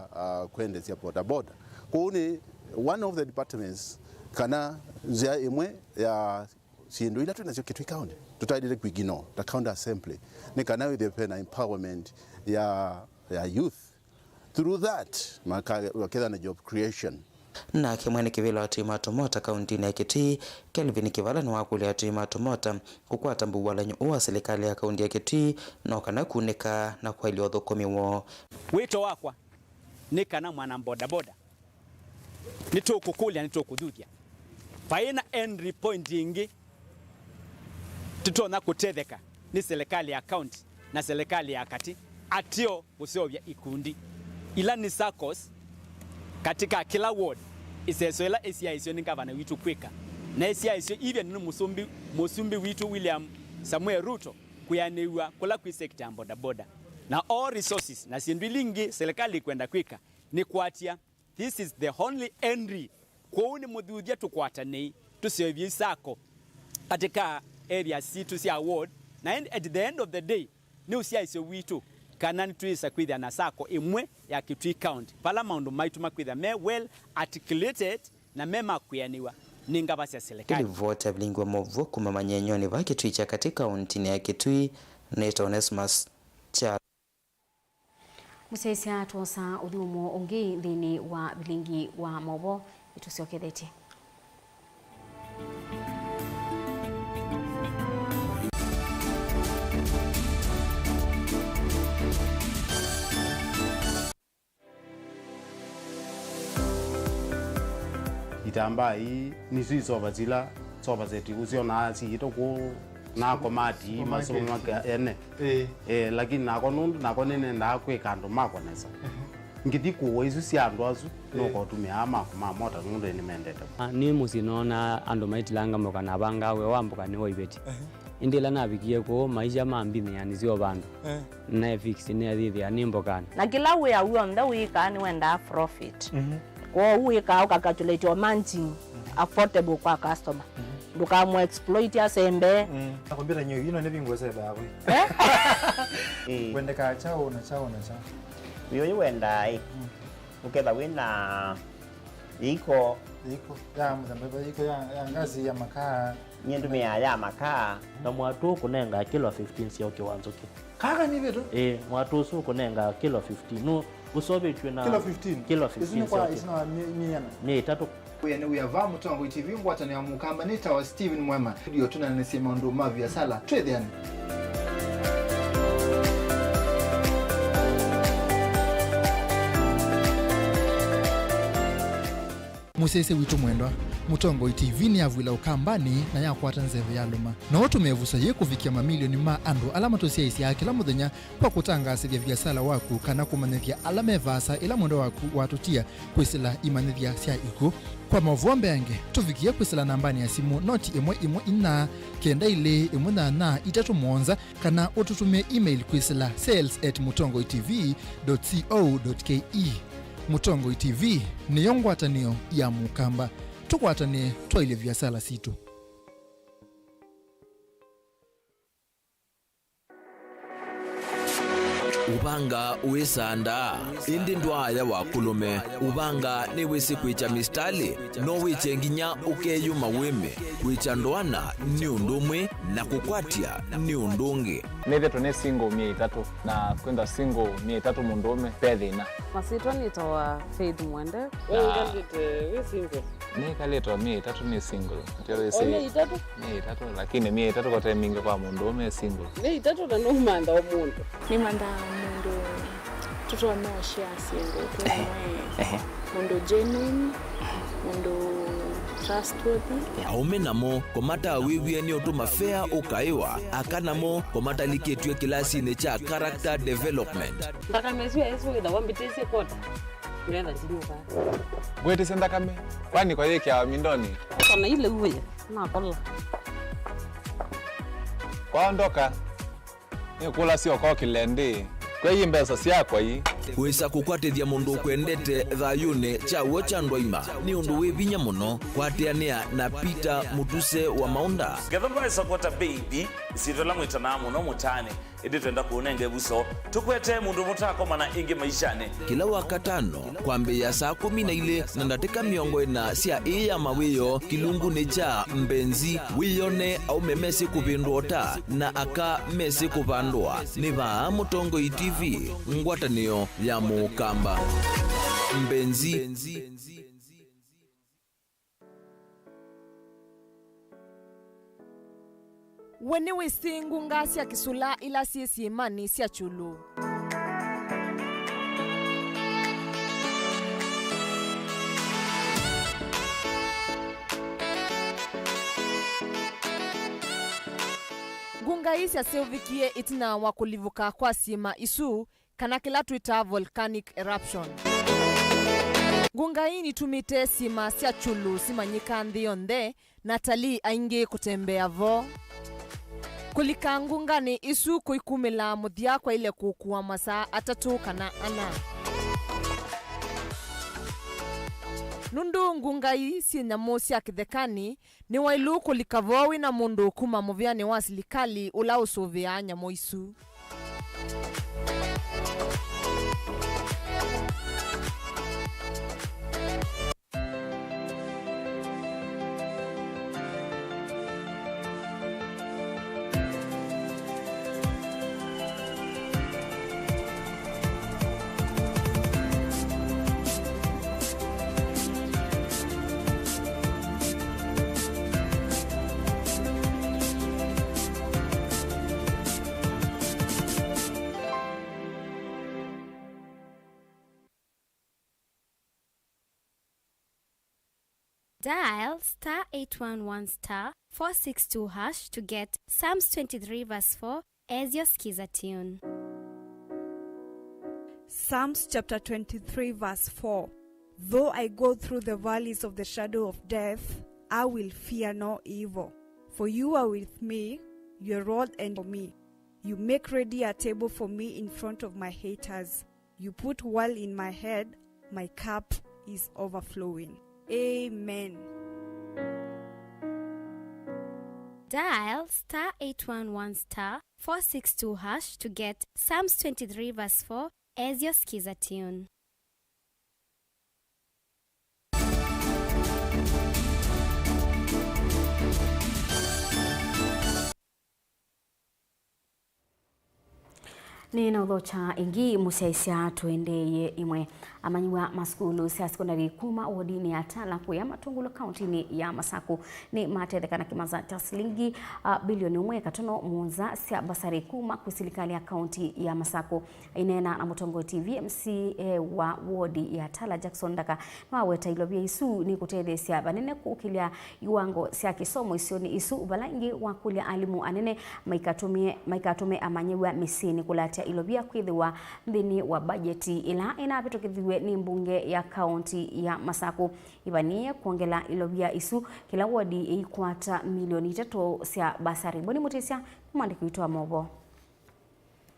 kwende zia boda kuni one of the departments kana zia imwe ya sindu ila tunazo Kitui County tutaidile kwigino the county assembly ni kana with the pen empowerment ya youth through that wakenda na job creation. Na kimwene kivila watu imato mota kaunti ya Kitui Kelvin Kivala ni wakuli watu imato mota kukwata mbu wala uwa serikali ya kaunti ya Kitui na kana kunika na kwa ili odhokomi wo wito wakwa nikana mwana boda nitokukulia nitokudhudia faina end point ingi tutona kutetheka ni serikali ya county na serikali ya kati atio usiovya ikundi ila ni SACCOS katika kila ward iseso ila SISO ni gavana witu kwika na SISO even ni musumbi witu William Samuel Ruto kuyaniwa kula kwa sekta ya boda na all resources na Vilingi serikali kwenda kwika ni kuatia. This is the only entry kuuni mudhudia tukwatane tusiovye sako katika area C to sia ward na at the end of the day ni usiaisyo witu kanani tuisa kwithia na sako imwe ya Kitui County pala maundu maitu makwithia me well articulated na mema kuyaniwa ningaba sia serikali. Ili vote Vilingi wa Mauvoo kuma manyenyoni wa Kitui cha katika kaunti ya Kitui Neto Onesmus cha Musesia tuosa udhumo ungi dhini wa Vilingi wa Mauvoo itusiokethete. Itamba hii ni sisi soba zeti usiona si itoko na komati masomo ene lakini nako nene ndakwe kando makonesa ngiti kuwo isu si andu asu no kotumia ama mota ngundu ni mendete ni musinona ando maitilanga moka na banga we wambuka ni oibeti indila nabikie ko maisha mambini yani sio bandu na fix ni adhithi ani mbokani na kila we awu nda we kan wenda profit ko we ka calculate your managing affordable kwa customer nduka mo exploit ya sembe nakwambia nyo yino nebingo seba hapo wenda ka chao na chao yo wenda ukenda wina iko ya mzambeba iko ya ngazi ya makaa nyendumia ya makaa na mwatu kunenga kilo 15 sio kiwanzo ki kaka ni beto mwatu su kunenga kilo 15 no usobe tuna kilo 15 isina miana ni tatu uyane uyava Mutongo TV ngwatana ya mukamba nita wa Steven Mwema studio tuna nesema ndo mavi ya sala twedhiani musese witu mwendwa Mutongo TV ni avwila ukambani na yakwata nzeve ya luma na watu mevusa ye kufikia mamilioni ma andu alama tosia isi ya kila muthenya kwa kutangasa vya viasala waku kana kumanethia alama evasa ila mwendo waku watutia kwisila imanethia sia iku kwa Mauvoo mbeange tufikia kwisila nambani ya simu noti imwe ina kenda ile imwe na itatu mwonza kana ututumie email kwisila sales@mutongotv.co.ke. Mutongo TV ni yongwatanio ya mukamba tukwatane twaile viasala situ. ubanga uisanda indi ndwaya wakulume ubanga ni wisi kwicha mistali no wichenginya ukeyuma wime kwicha ndwana ni undumwe na kukwatia ni undungi nithe tune single 300 na kwenda single 300 mundume pethina masitwa nitoa Faith Mwende we single nikaletwa 300 ni single Ole 3 lakini 300 kwa time mingi kwa mundume single ni 3 na no manda omuntu ni manda mundu tutoa no share single mundu genuine mundu trustworthy aume namo komata wiwie ni otuma fair ukaiwa akanamo komata liketwe kilasi ne cha character development ndaka mezwe ezo da wambitese kota unaenda zinuka gwete senda kame kwani kwa yeke ya mindoni kana ile uwe na kola kwaondoka ni kula sio kwa kilende kwa hii mbesa siako hii wisa kukwatithia mundu kwendete thayune chawo cha ndwaima ni undu wivinya muno kwatiania na Peter Mutuse wa Maunda gathamba isakota baby sitola mwitana muno mutane indi twenda kuonenge buso tukwete mundu mutako mana ingi maishane kila wakatano kwambia saa 12 na ndatika miongo ina cia iya mawiyo kilungu ni cha mbenzi wiyone au memesi kupindota na aka mesi kupandwa ni ba Mutongo TV ngwatanio ya mukamba mbenzi wene wisingu ngasi ya kisula ila sisi imani siya chulu gunga isi ya silvikie itina wakulivuka kwa sima isu kana kila tuita volcanic eruption gunga hii nitumite sima siya chulu sima nyika ndhionde na talii aingi kutembea vo kulika ngungani isu kuikumila muthia kwa ile kukuwa masaa 3 kana 4 nundu ngungai si nyamu cia kithekani ni wailu kulika vowi na mundu kuma muviani wa silikali ula usuvia nyamu isu Dial *811*462# to get Psalms 23 verse 4 as your skiza tune. Psalms chapter 23 verse 4. Though I go through the valleys of the shadow of death, I will fear no evil. For you are with me, your rod and me. You make ready a table for me in front of my haters. You put oil in my head, my cup is overflowing. Amen. Dial *811*462# to get Psalms 23 verse 4 as your skiza tune. ni na udhocha ingi musiaisia tuendeye imwe amanyiwa maskulu sia sekondari kuma wodini ya tala kuya Matungulu county ni ya Masaku ni matethekana kimaza cha shilingi bilioni 1.5 muunza sia basari kuma kusilikali ya county ya Masaku inena na Mutongo TV MCA wa wodi ya tala Jackson Daka maweta ilobia isu ni kutethesia banene kukilia iwango sia kisomo isioni isu balangi wa kulia alimu anene maikatume amanyiwa misini kulatia ilobia kwithiwa thini wa bajeti ila inapitokithiwe ni mbunge ya kaunti ya Masaku ibanie kuongela ilobia isu kila wodi ikwata milioni 3 cia basari boni mutisia mwandiki witwa Mauvoo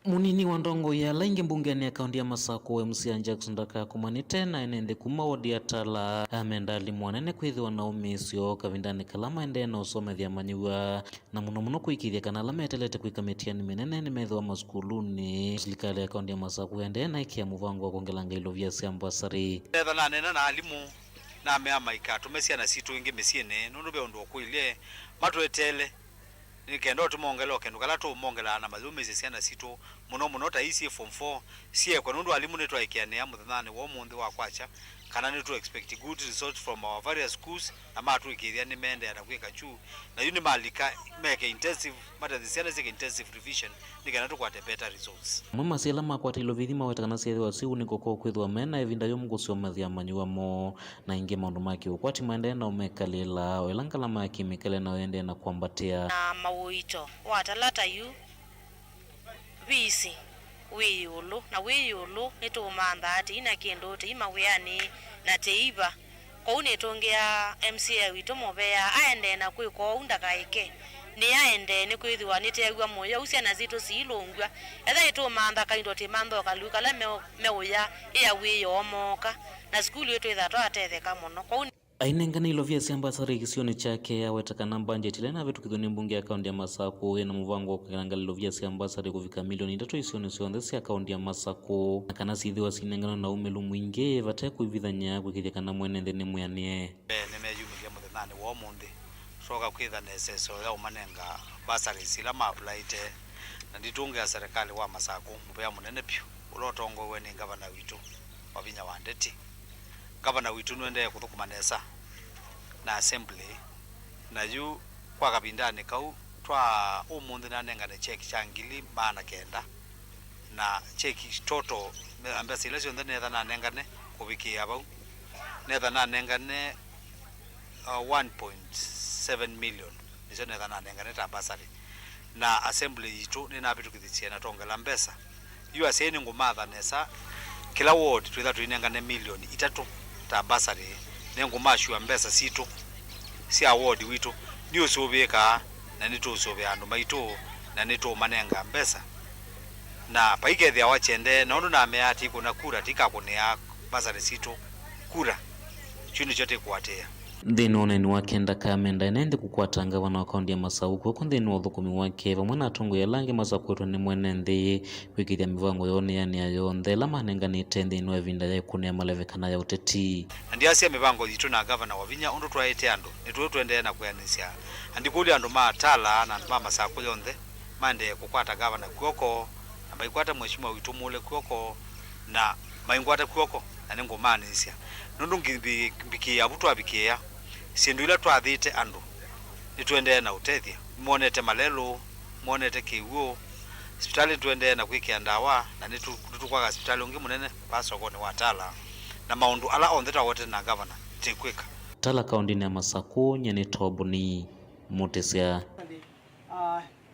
Munini wa ndongo ya laingi mbungeni ya kaunti ya Masako MCA Jackson Daka kumanite na enende kuma wadi atala amendali mwanene kwithiwa na umisio kavindani kalama ende na usome thia manyiwa na muno kuikithia kana lama etelete kuikamitia ni menene ni methiwa maskuluni serikali ya kaunti ya Masako ende na ikia muvango wa kuongelanga ilo vya siambasari etha na nena na alimu na meama ikatumesiana na situ ingi mesiene nundu be ndo kuile matwetele nikendo tumongelo kendo kala tumongela na mazumezi siana situ muno ta isi form 4 sie kwa nundu alimu netwa ikiane ya muthanane wo mundi wa kwacha kana ni to expect good results from our various schools na matu ikithia ni mende ya kweka juu na yuni malika make intensive mata siana zike intensive revision nikana to kwate better results mama sela makwata ilo vithima wetakana siethwa siu niko kwa kwithwa mena evinda yo mugusio mathia manyua mo na inge maundu maki ukwati maende na umekalila welangala maki mikale na wende na kwambatia na mawuito watalata yu visi wiyulu na wiyulu nitumanda ati ina kindu ti imawiani na teiva kwa unetongea MCA wito mobea aende na kwiko undakaike ni aende ni kwithiwa nitegwa moyo usia na zito silongwa etha itumanda kaindo ti mando kaluka la meuya ya wiyo omoka na skulu yetu ithato atetheka muno kwa ainengana ilo vya siambasari kisioni chake awetakana budget lena vitu kithoni mbunge ya kaunti ya Masako ena muvango wa kukananga ilo vya siambasari kufika milioni 3 isioni sionthesi ya kaunti ya Masako na kana sithiwa sinengana na umelu mwingi vate kuivithanya kwikithia kana mwenende ni muyanie nimeyumilia muthanani wo mundi soka kwitha neseso ya umanenga basari sila maaplaite na nditunge ya serikali wa Masako mupea munene pyu ulotongo we ni gavana witu Wavinya wa Ndeti gavana witu nwende kuthukumanesa na assembly na yu kwa kabindani kau twa umundi na nengane cheki changili maana kenda na cheki toto ambasi ile sionde netha na nengane kubiki abau netha na nengane 1.7 million niso netha na nengane tabasari na assembly yitu nina bitu kithisia na tongela mbesa yu aseni ngumatha nesa kila ward twitha twinengane milioni 3 tabasari nengumashu mbesa situ si award witu ni usubika na nito usubia andu maitu na nito manenga mbesa na paikethia wachende na undu na meati kuna kura tika kunia basari situ kura chuni chote kuatea thini uneni wake ndakamenda enende kukwatanga wana wa kaunti ya Masako kwa thini wa uthukumi wake vamwe na atongo ya langi Masako ni mwene nthi kwikithia mivango yone yani ayonthe la manenganite thini wa vinda ya kunia malevekana ya uteti ndiasia mivango yitu na gavana Wavinya undu twaite andu nitwe twende na kuyanisia andikuli andu matala na mama Masako yonthe mande kukwata gavana kuoko na baikwata mheshimiwa witu mule kuoko na maingwata kuoko na ningumanisia nundu ngibiki abutu abikia sindu ila twathite andu nitwende na utethia muonete malelo muonete kiuo hospitali twende na kwikia ndawa na nitukwaga hospitali ungi munene pasokoni watala na maundu ala ontheta wote na governor tikwika tala kaunti ya Masako nyene tobuni mutesia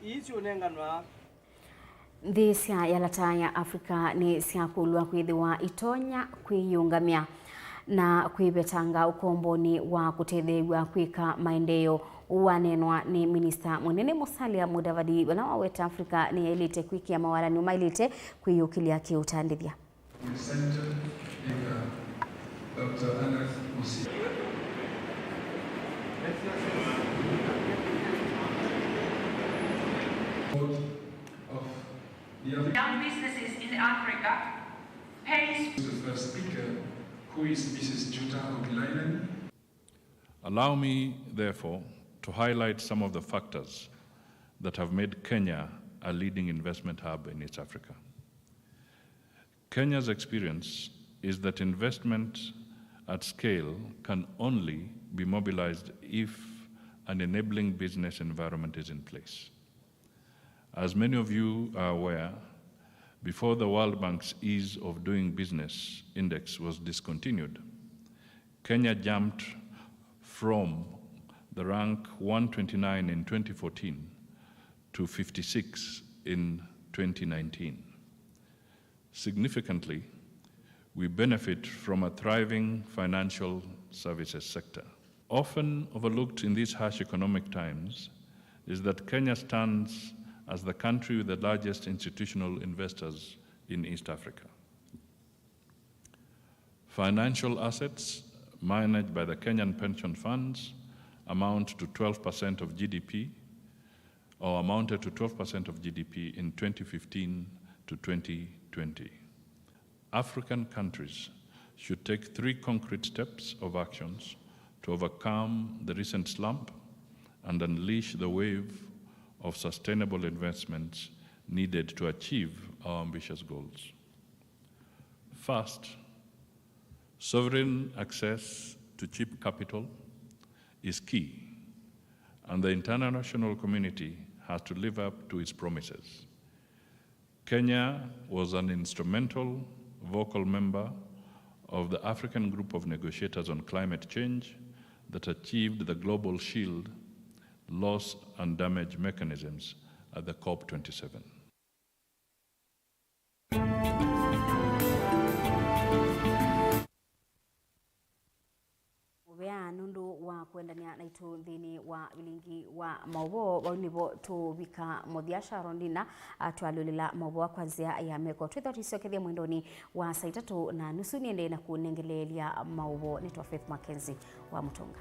ichi unenganwa nthi cia yalata ya Afrika ni cia kulwa kwithiwa itonya kwiyungamia na kwibetanga ukomboni wa kutethewa kwika maendeleo wanenwa ni minista munene Musalia Mudavadi wana wa West Africa ni elite kwikia mawarani umailite kwiyukilia kiutandithia Young businesses in Africa pays the first speaker, who is Mrs. Jutta Ogilainen. Allow me, therefore, to highlight some of the factors that have made Kenya a leading investment hub in East Africa. Kenya's experience is that investment at scale can only be mobilized if an enabling business environment is in place. As many of you are aware, before the World Bank's Ease of Doing Business Index was discontinued, Kenya jumped from the rank 129 in 2014 to 56 in 2019. Significantly, we benefit from a thriving financial services sector. Often overlooked in these harsh economic times is that Kenya stands as the country with the largest institutional investors in East Africa. Financial assets managed by the Kenyan pension funds amount to 12% of GDP, or amounted to 12% of GDP in 2015 to 2020. African countries should take 3 concrete steps of actions to overcome the recent slump and unleash the wave of sustainable investments needed to achieve our ambitious goals. First, sovereign access to cheap capital is key, and the international community has to live up to its promises. Kenya was an instrumental, vocal member of the African Group of Negotiators on Climate Change that achieved the Global Shield loss and damage mechanisms at the COP27. Wea nundu wa kuendania na itu thini wa Vilingi wa Mauvoo waunivo tuvika muthiacara ndina twalulila Mauvoo kwanzia ya meko twitha tuicokethia mwendoni wa saa 3:30 niende na kunengelelia Mauvoo. Nitwa Faith MAKENZI wa Mutunga.